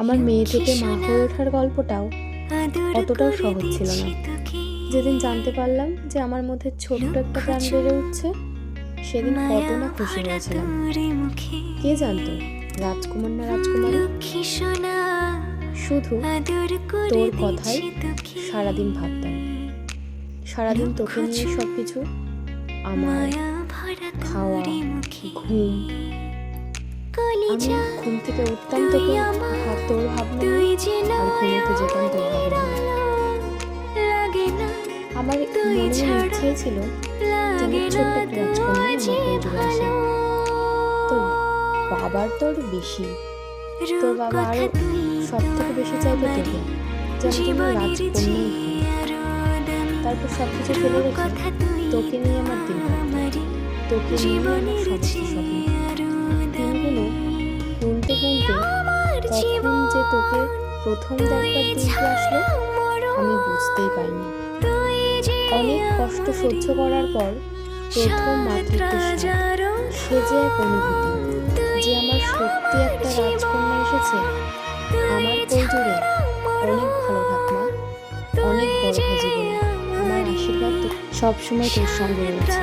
আমার মেয়ে থেকে মা হয়ে ওঠার গল্পটাও অতটাও সহজ ছিল না। যেদিন জানতে পারলাম যে আমার মধ্যে ছোট্ট একটা প্রাণ বেড়ে উঠছে, সেদিন কত না খুশি হয়েছিলাম। কে জানতো রাজকুমার না রাজকুমারী। শুধু তোর কথাই সারাদিন ভাবতাম, সারাদিন তোকে নিয়ে সবকিছু, আমার খাওয়া, ঘুম। আমি ঘুম থেকে উঠতাম তোকে তোর ভাবনা নিয়ে, আর ঘুমোতে যেতাম তোর ভাবনা নিয়ে। আমার মনে ইচ্ছে ছিল তুমি ছোট্ট একটা রাজকন্যা আমার পেটে আসে। তোর বাবার তোর বেশি, তোর বাবা আরো সব থেকে বেশি চাইতো তোকে, যেন তুমি রাজকন্যাই হও। তারপর সব কিছু ফেলে রেখে তোকে নিয়ে আমার দিন কাটতো, তোকে নিয়ে আমার সমস্ত স্বপ্ন। দিনগুলো গুনতে গুনতে কখন যে তোকে প্রথম দেখবার দিনটি আসলো আমি বুঝতেই পারিনি। অনেক কষ্ট সহ্য করার পর প্রথম মাতৃত্বের স্বাদ, সে যে এক অনুভূতি যে আমার সত্যি একটা রাজকন্যা এসেছে আমার কোলজুড়ে। অনেক ভালো থাক মা, অনেক বড় হয় জীবনে। আমার আশীর্বাদ তো সবসময় তোর সঙ্গে রয়েছে।